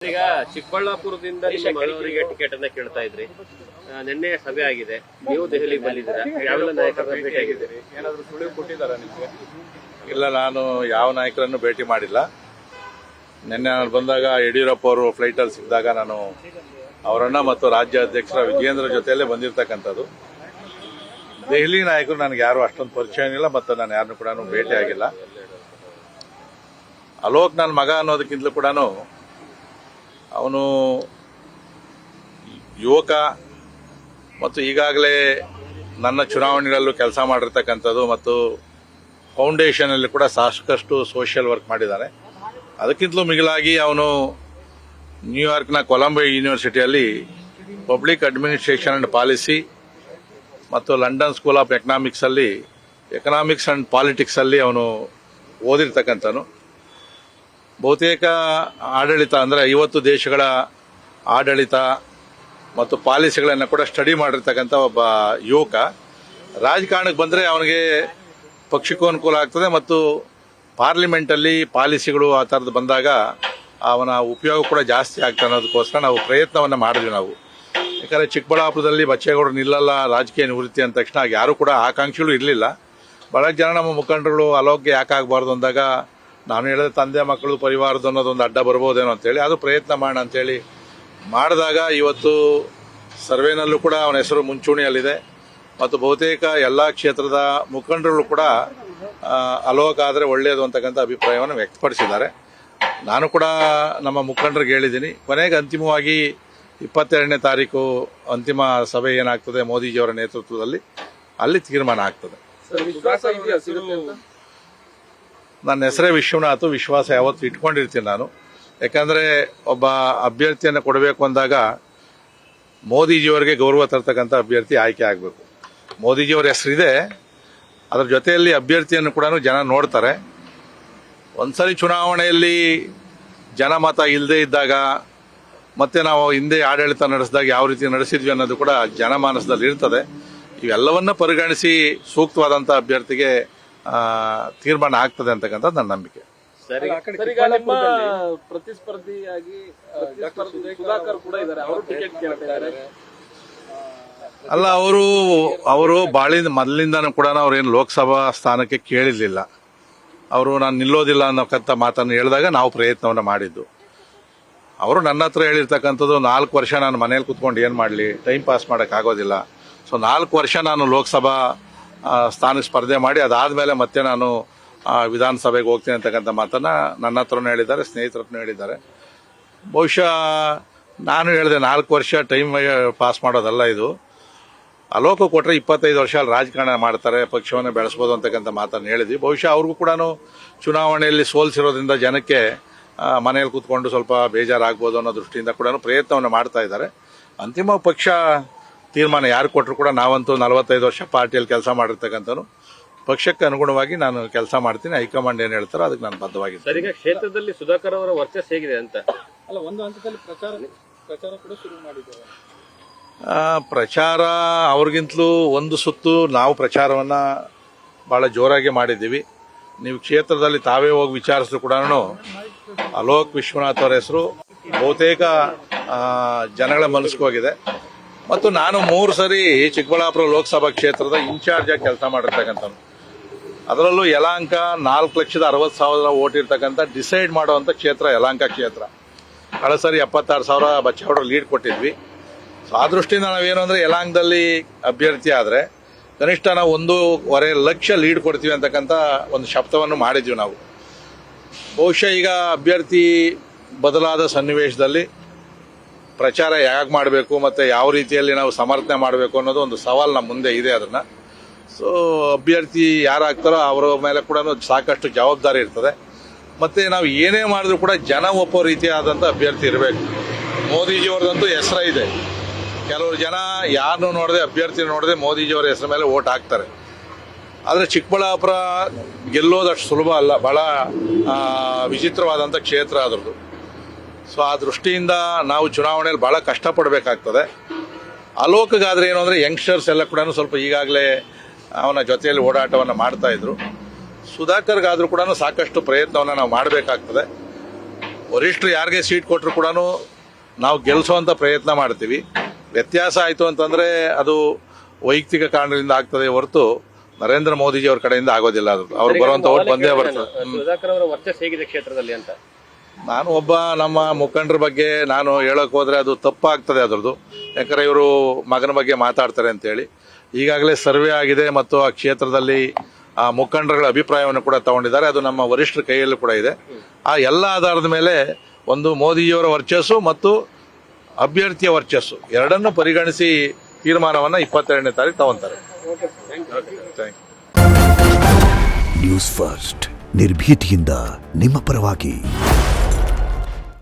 ಈಗ ಚಿಕ್ಕಬಳ್ಳಾಪುರದಿಂದ ನಿಮ್ಮ ಮಗಳವರಿಗೆ ಟಿಕೆಟ್ ಅನ್ನ ಕೇಳ್ತಾ ಇದ್ರಿ. ನಿನ್ನೆ ಸಭೆ ಆಗಿದೆ, ನೀವು ದೆಹಲಿಗೆ ಬಂದಿದ್ದೀರಾ, ಯಾವೆಲ್ಲ ನಾಯಕರನ್ನ ಭೇಟಿ ಆಗಿದ್ದೀರಿ? ಏನಾದರೂ ಸುಳಿವು ಕೊಟ್ಟಿದ್ದಾರಾ ನಿಮಗೆ? ಇಲ್ಲ, ನಾನು ಯಾವ ನಾಯಕರನ್ನು ಭೇಟಿ ಮಾಡಿಲ್ಲ. ನಿನ್ನೆ ನಾನು ಬಂದಾಗ ಯಡಿಯೂರಪ್ಪ ಅವರು ಫ್ಲೈಟಲ್ಲಿ ಸಿಕ್ಕಿದಾಗ ನಾನು ಅವರನ್ನ ಮತ್ತು ರಾಜ್ಯ ಅಧ್ಯಕ್ಷರ ವಿಜಯೇಂದ್ರ ಜೊತೆಯಲ್ಲೇ ಬಂದಿರತಕ್ಕಂಥದ್ದು. ದೆಹಲಿ ನಾಯಕರು ನನಗೆ ಯಾರು ಅಷ್ಟೊಂದು ಪರಿಚಯ ಇಲ್ಲ ಮತ್ತು ನಾನು ಯಾರನ್ನು ಕೂಡ ಭೇಟಿ ಆಗಿಲ್ಲ. ಅಲೋಕ್ ನನ್ನ ಮಗ ಅನ್ನೋದಕ್ಕಿಂತಲೂ ಕೂಡ ಅವನು ಯುವಕ ಮತ್ತು ಈಗಾಗಲೇ ನನ್ನ ಚುನಾವಣೆಗಳಲ್ಲೂ ಕೆಲಸ ಮಾಡಿರ್ತಕ್ಕಂಥದ್ದು ಮತ್ತು ಫೌಂಡೇಶನಲ್ಲಿ ಕೂಡ ಸಾಕಷ್ಟು ಸೋಷಿಯಲ್ ವರ್ಕ್ ಮಾಡಿದ್ದಾನೆ. ಅದಕ್ಕಿಂತಲೂ ಮಿಗಿಲಾಗಿ ಅವನು ನ್ಯೂಯಾರ್ಕ್ನ ಕೊಲಂಬಿಯಾ ಯೂನಿವರ್ಸಿಟಿಯಲ್ಲಿ ಪಬ್ಲಿಕ್ ಅಡ್ಮಿನಿಸ್ಟ್ರೇಷನ್ ಅಂಡ್ ಪಾಲಿಸಿ ಮತ್ತು ಲಂಡನ್ ಸ್ಕೂಲ್ ಆಫ್ ಎಕನಾಮಿಕ್ಸಲ್ಲಿ ಎಕನಾಮಿಕ್ಸ್ ಅಂಡ್ ಪಾಲಿಟಿಕ್ಸಲ್ಲಿ ಅವನು ಓದಿರ್ತಕ್ಕಂಥನು. ಬಹುತೇಕ ಆಡಳಿತ ಅಂದರೆ 50 ದೇಶಗಳ ಆಡಳಿತ ಮತ್ತು ಪಾಲಿಸಿಗಳನ್ನು ಕೂಡ ಸ್ಟಡಿ ಮಾಡಿರ್ತಕ್ಕಂಥ ಒಬ್ಬ ಯುವಕ. ರಾಜಕಾರಣಕ್ಕೆ ಬಂದರೆ ಅವನಿಗೆ ಪಕ್ಷಕ್ಕೂ ಅನುಕೂಲ ಆಗ್ತದೆ ಮತ್ತು ಪಾರ್ಲಿಮೆಂಟಲ್ಲಿ ಪಾಲಿಸಿಗಳು ಆ ಥರದ್ದು ಬಂದಾಗ ಅವನ ಉಪಯೋಗ ಕೂಡ ಜಾಸ್ತಿ ಆಗ್ತದೆ ಅನ್ನೋದಕ್ಕೋಸ್ಕರ ನಾವು ಪ್ರಯತ್ನವನ್ನು ಮಾಡಿದ್ವಿ ನಾವು. ಯಾಕಂದರೆ ಚಿಕ್ಕಬಳ್ಳಾಪುರದಲ್ಲಿ ಬಚ್ಚೇಗೌಡರು ನಿಲ್ಲಲ್ಲ ರಾಜಕೀಯ ನಿವೃತ್ತಿ ಅಂದ ತಕ್ಷಣ ಯಾರೂ ಕೂಡ ಆಕಾಂಕ್ಷಿಗಳು ಇರಲಿಲ್ಲ. ಭಾಳ ಜನ ನಮ್ಮ ಮುಖಂಡರುಗಳು ಅಲೋಕ್ಯ ಯಾಕೆ ಆಗಬಾರ್ದು ಅಂದಾಗ ನಾನು ಹೇಳಿದೆ ತಂದೆ ಮಕ್ಕಳು ಪರಿವಾರದ ಅನ್ನೋದೊಂದು ಅಡ್ಡ ಬರ್ಬೋದೇನೋ ಅಂತೇಳಿ ಅದು ಪ್ರಯತ್ನ ಮಾಡೋಣ ಅಂತೇಳಿ ಮಾಡಿದಾಗ ಇವತ್ತು ಸರ್ವೇನಲ್ಲೂ ಕೂಡ ಅವನ ಹೆಸರು ಮುಂಚೂಣಿಯಲ್ಲಿದೆ ಮತ್ತು ಬಹುತೇಕ ಎಲ್ಲ ಕ್ಷೇತ್ರದ ಮುಖಂಡರುಗಳು ಕೂಡ ಅಲೋಕ್ ಆದರೆ ಒಳ್ಳೆಯದು ಅಂತಕ್ಕಂಥ ಅಭಿಪ್ರಾಯವನ್ನು ವ್ಯಕ್ತಪಡಿಸಿದ್ದಾರೆ. ನಾನು ಕೂಡ ನಮ್ಮ ಮುಖಂಡರಿಗೆ ಹೇಳಿದ್ದೀನಿ, ಕೊನೆಗೆ ಅಂತಿಮವಾಗಿ 22ನೇ ತಾರೀಕು ಅಂತಿಮ ಸಭೆ ಏನಾಗ್ತದೆ ಮೋದಿಜಿಯವರ ನೇತೃತ್ವದಲ್ಲಿ ಅಲ್ಲಿ ತೀರ್ಮಾನ ಆಗ್ತದೆ. ನನ್ನ ಹೆಸರೇ ವಿಶ್ವನಾಥ್, ವಿಶ್ವಾಸ ಯಾವತ್ತು ಇಟ್ಕೊಂಡಿರ್ತೀನಿ ನಾನು. ಯಾಕಂದರೆ ಒಬ್ಬ ಅಭ್ಯರ್ಥಿಯನ್ನು ಕೊಡಬೇಕು ಅಂದಾಗ ಮೋದಿಜಿಯವರಿಗೆ ಗೌರವ ತರ್ತಕ್ಕಂಥ ಅಭ್ಯರ್ಥಿ ಆಯ್ಕೆ ಆಗಬೇಕು. ಮೋದಿಜಿಯವರ ಹೆಸರಿದೆ, ಅದರ ಜೊತೆಯಲ್ಲಿ ಅಭ್ಯರ್ಥಿಯನ್ನು ಕೂಡ ಜನ ನೋಡ್ತಾರೆ. ಒಂದ್ಸಲಿ ಚುನಾವಣೆಯಲ್ಲಿ ಜನಮತ ಇಲ್ಲದೆ ಇದ್ದಾಗ ಮತ್ತೆ ನಾವು ಹಿಂದೆ ಆಡಳಿತ ನಡೆಸಿದಾಗ ಯಾವ ರೀತಿ ನಡೆಸಿದ್ವಿ ಅನ್ನೋದು ಕೂಡ ಜನಮಾನಸದಲ್ಲಿ ಇರ್ತದೆ. ಇವೆಲ್ಲವನ್ನ ಪರಿಗಣಿಸಿ ಸೂಕ್ತವಾದಂಥ ಅಭ್ಯರ್ಥಿಗೆ ತೀರ್ಮಾನ ಆಗ್ತದೆ ಅಂತಕ್ಕಂಥದ್ದು ನನ್ನ ನಂಬಿಕೆ. ಪ್ರತಿಸ್ಪರ್ಧಿಯಾಗಿ ಸುಧಾಕರ್ ಕೂಡ ಇದ್ದಾರೆ, ಅವರು ಟಿಕೆಟ್ ಕೇಳ್ತಿದ್ದಾರೆ. ಅಲ್ಲ, ಅವರು ಮೊದಲಿಂದನೂ ಕೂಡ ಅವ್ರೇನು ಲೋಕಸಭಾ ಸ್ಥಾನಕ್ಕೆ ಕೇಳಿರ್ಲಿಲ್ಲ. ಅವರು ನಾನು ನಿಲ್ಲೋದಿಲ್ಲ ಅನ್ನೋಕ್ಕಂಥ ಮಾತನ್ನು ಹೇಳಿದಾಗ ನಾವು ಪ್ರಯತ್ನವನ್ನು ಮಾಡಿದ್ದು. ಅವರು ನನ್ನ ಹತ್ರ ಹೇಳಿರ್ತಕ್ಕಂಥದ್ದು 4 ವರ್ಷ ನಾನು ಮನೇಲಿ ಕೂತ್ಕೊಂಡು ಏನು ಮಾಡಲಿ, ಟೈಮ್ ಪಾಸ್ ಮಾಡೋಕ್ಕಾಗೋದಿಲ್ಲ. ಸೊ 4 ವರ್ಷ ನಾನು ಲೋಕಸಭಾ ಸ್ಥಾನಕ್ಕೆ ಸ್ಪರ್ಧೆ ಮಾಡಿ ಅದಾದಮೇಲೆ ಮತ್ತೆ ನಾನು ವಿಧಾನಸಭೆಗೆ ಹೋಗ್ತೀನಿ ಅಂತಕ್ಕಂಥ ಮಾತನ್ನು ನನ್ನ ಹತ್ರನೂ ಹೇಳಿದ್ದಾರೆ, ಸ್ನೇಹಿತರ ಹತ್ರನೂ ಹೇಳಿದ್ದಾರೆ. ಬಹುಶಃ ನಾನು ಹೇಳಿದೆ 4 ವರ್ಷ ಟೈಮ್ ಪಾಸ್ ಮಾಡೋದಲ್ಲ ಇದು. ಅಲೋಕ ಕೊಟ್ಟರೆ 25 ವರ್ಷ ಅಲ್ಲಿ ರಾಜಕಾರಣ ಮಾಡ್ತಾರೆ, ಪಕ್ಷವನ್ನು ಬೆಳೆಸ್ಬೋದು ಅಂತಕ್ಕಂಥ ಮಾತನ್ನು ಹೇಳಿದ್ವಿ. ಬಹುಶಃ ಅವ್ರಿಗೂ ಕೂಡ ಚುನಾವಣೆಯಲ್ಲಿ ಸೋಲಿಸಿರೋದ್ರಿಂದ ಜನಕ್ಕೆ ಮನೆಯಲ್ಲಿ ಕೂತ್ಕೊಂಡು ಸ್ವಲ್ಪ ಬೇಜಾರಾಗ್ಬೋದು ಅನ್ನೋ ದೃಷ್ಟಿಯಿಂದ ಕೂಡ ಪ್ರಯತ್ನವನ್ನು ಮಾಡ್ತಾ ಇದ್ದಾರೆ. ಅಂತಿಮ ಪಕ್ಷ ತೀರ್ಮಾನ ಯಾರು ಕೊಟ್ಟರು ಕೂಡ ನಾವಂತೂ 45 ವರ್ಷ ಪಾರ್ಟಿಯಲ್ಲಿ ಕೆಲಸ ಮಾಡಿರ್ತಕ್ಕಂಥನು. ಪಕ್ಷಕ್ಕೆ ಅನುಗುಣವಾಗಿ ನಾನು ಕೆಲಸ ಮಾಡ್ತೀನಿ. ಹೈಕಮಾಂಡ್ ಏನು ಹೇಳ್ತಾರೋ ಅದಕ್ಕೆ ನಾನು ಬದ್ಧವಾಗಿದ್ದೀನಿ. ಸರ್, ಈಗ ಕ್ಷೇತ್ರದಲ್ಲಿ ಸುಧಾಕರ್ ಅವರ ವರ್ಚಸ್ ಹೇಗಿದೆ ಅಂತ? ಅಲ್ಲ, ಒಂದು ಹಂತದಲ್ಲಿ ಪ್ರಚಾರ ಕೂಡ ಶುರು ಮಾಡಿದ್ದೇವೆ. ಪ್ರಚಾರ ಅವ್ರಿಗಿಂತಲೂ ಒಂದು ಸುತ್ತು ನಾವು ಪ್ರಚಾರವನ್ನು ಭಾಳ ಜೋರಾಗಿ ಮಾಡಿದ್ದೀವಿ. ನೀವು ಕ್ಷೇತ್ರದಲ್ಲಿ ತಾವೇ ಹೋಗಿ ವಿಚಾರಿಸಿದ್ರು ಕೂಡ ಅಲೋಕ್ ವಿಶ್ವನಾಥ್ ಅವರ ಹೆಸರು ಬಹುತೇಕ ಜನಗಳ ಮನಸ್ಸಿಗೆ ಹೋಗಿದೆ. ಮತ್ತು ನಾನು 3 ಸರಿ ಚಿಕ್ಕಬಳ್ಳಾಪುರ ಲೋಕಸಭಾ ಕ್ಷೇತ್ರದ ಇನ್ಚಾರ್ಜ್ ಆಗಿ ಕೆಲಸ ಮಾಡಿರ್ತಕ್ಕಂಥದ್ದು. ಅದರಲ್ಲೂ ಯಲಹಂಕ 4,60,000 ಓಟ್ ಇರ್ತಕ್ಕಂಥ ಡಿಸೈಡ್ ಮಾಡುವಂಥ ಕ್ಷೇತ್ರ ಯಲಹಂಕ ಕ್ಷೇತ್ರ. ಕಳೆದ ಸರಿ 76,000 ಬಚ್ಚೇಗೌಡರು ಲೀಡ್ ಕೊಟ್ಟಿದ್ವಿ. ಸೊ ಆ ದೃಷ್ಟಿಯಿಂದ ನಾವೇನು ಅಂದರೆ ಯಲಹಂಕದಲ್ಲಿ ಅಭ್ಯರ್ಥಿ ಆದರೆ ಕನಿಷ್ಠ ನಾವು 1.5 ಲಕ್ಷ ಲೀಡ್ ಕೊಡ್ತೀವಿ ಅಂತಕ್ಕಂಥ ಒಂದು ಶಬ್ದವನ್ನು ಮಾಡಿದ್ವಿ ನಾವು. ಬಹುಶಃ ಈಗ ಅಭ್ಯರ್ಥಿ ಬದಲಾದ ಸನ್ನಿವೇಶದಲ್ಲಿ ಪ್ರಚಾರ ಹೇಗೆ ಮಾಡಬೇಕು ಮತ್ತು ಯಾವ ರೀತಿಯಲ್ಲಿ ನಾವು ಸಮರ್ಥನೆ ಮಾಡಬೇಕು ಅನ್ನೋದು ಒಂದು ಸವಾಲು ನಮ್ಮ ಮುಂದೆ ಇದೆ. ಅದನ್ನು ಅಭ್ಯರ್ಥಿ ಯಾರಾಗ್ತಾರೋ ಅವರ ಮೇಲೆ ಕೂಡ ಸಾಕಷ್ಟು ಜವಾಬ್ದಾರಿ ಇರ್ತದೆ. ಮತ್ತು ನಾವು ಏನೇ ಮಾಡಿದ್ರು ಕೂಡ ಜನ ಒಪ್ಪೋ ರೀತಿಯಾದಂಥ ಅಭ್ಯರ್ಥಿ ಇರಬೇಕು. ಮೋದಿಜಿಯವ್ರದಂತೂ ಹೆಸರು ಇದೆ. ಕೆಲವರು ಜನ ಯಾರನ್ನೂ ನೋಡದೆ, ಅಭ್ಯರ್ಥಿ ನೋಡದೆ ಮೋದಿಜಿಯವರ ಹೆಸರ ಮೇಲೆ ಓಟ್ ಹಾಕ್ತಾರೆ. ಆದರೆ ಚಿಕ್ಕಬಳ್ಳಾಪುರ ಗೆಲ್ಲೋದಷ್ಟು ಸುಲಭ ಅಲ್ಲ, ಭಾಳ ವಿಚಿತ್ರವಾದಂಥ ಕ್ಷೇತ್ರ ಅದರದ್ದು. ಸೊ ಆ ದೃಷ್ಟಿಯಿಂದ ನಾವು ಚುನಾವಣೆಯಲ್ಲಿ ಭಾಳ ಕಷ್ಟಪಡಬೇಕಾಗ್ತದೆ. ಅಲೋಕ್ಗಾದ್ರೆ ಏನು ಅಂದರೆ ಯಂಗ್ಸ್ಟರ್ಸ್ ಎಲ್ಲ ಕೂಡ ಸ್ವಲ್ಪ ಈಗಾಗಲೇ ಅವನ ಜೊತೆಯಲ್ಲಿ ಓಡಾಟವನ್ನು ಮಾಡ್ತಾ ಇದ್ರು. ಸುಧಾಕರ್ಗಾದರೂ ಕೂಡ ಸಾಕಷ್ಟು ಪ್ರಯತ್ನವನ್ನು ನಾವು ಮಾಡಬೇಕಾಗ್ತದೆ. ವರಿಷ್ಠರು ಯಾರಿಗೆ ಸೀಟ್ ಕೊಟ್ಟರು ಕೂಡ ನಾವು ಗೆಲ್ಲಿಸುವಂಥ ಪ್ರಯತ್ನ ಮಾಡ್ತೀವಿ. ವ್ಯತ್ಯಾಸ ಆಯಿತು ಅಂತಂದರೆ ಅದು ವೈಯಕ್ತಿಕ ಕಾರಣದಿಂದ ಆಗ್ತದೆ ಹೊರತು ನರೇಂದ್ರ ಮೋದಿಜಿ ಅವ್ರ ಕಡೆಯಿಂದ ಆಗೋದಿಲ್ಲ. ಅದು ಅವ್ರು ಬರುವಂಥ ಓಟ್ ಬಂದೇ ಬರ್ತದೆ. ಸುಧಾಕರ್ ಅವರ ವರ್ಚಸ್ ಹೇಗಿದೆ ಕ್ಷೇತ್ರದಲ್ಲಿ ಅಂತ? ನಾನು ಒಬ್ಬ ನಮ್ಮ ಮುಖಂಡರ ಬಗ್ಗೆ ನಾನು ಹೇಳೋಕೆ ಹೋದರೆ ಅದು ತಪ್ಪಾಗ್ತದೆ ಅದರದ್ದು. ಯಾಕಂದರೆ ಇವರು ಮಗನ ಬಗ್ಗೆ ಮಾತಾಡ್ತಾರೆ ಅಂತೇಳಿ ಈಗಾಗಲೇ ಸರ್ವೆ ಆಗಿದೆ ಮತ್ತು ಆ ಕ್ಷೇತ್ರದಲ್ಲಿ ಆ ಮುಖಂಡರುಗಳ ಅಭಿಪ್ರಾಯವನ್ನು ಕೂಡ ತಗೊಂಡಿದ್ದಾರೆ. ಅದು ನಮ್ಮ ವರಿಷ್ಠರ ಕೈಯಲ್ಲೂ ಕೂಡ ಇದೆ. ಆ ಎಲ್ಲ ಆಧಾರದ ಮೇಲೆ ಒಂದು ಮೋದಿಜಿಯವರ ವರ್ಚಸ್ಸು ಮತ್ತು ಅಭ್ಯರ್ಥಿಯ ವರ್ಚಸ್ಸು ಎರಡನ್ನೂ ಪರಿಗಣಿಸಿ ತೀರ್ಮಾನವನ್ನು 22ನೇ ತಾರೀಕು ತಗೊಂತಾರೆ. ನ್ಯೂಸ್ ಫಸ್ಟ್ ನಿರ್ಭೀತಿಯಿಂದ ನಿಮ್ಮ ಪರವಾಗಿ.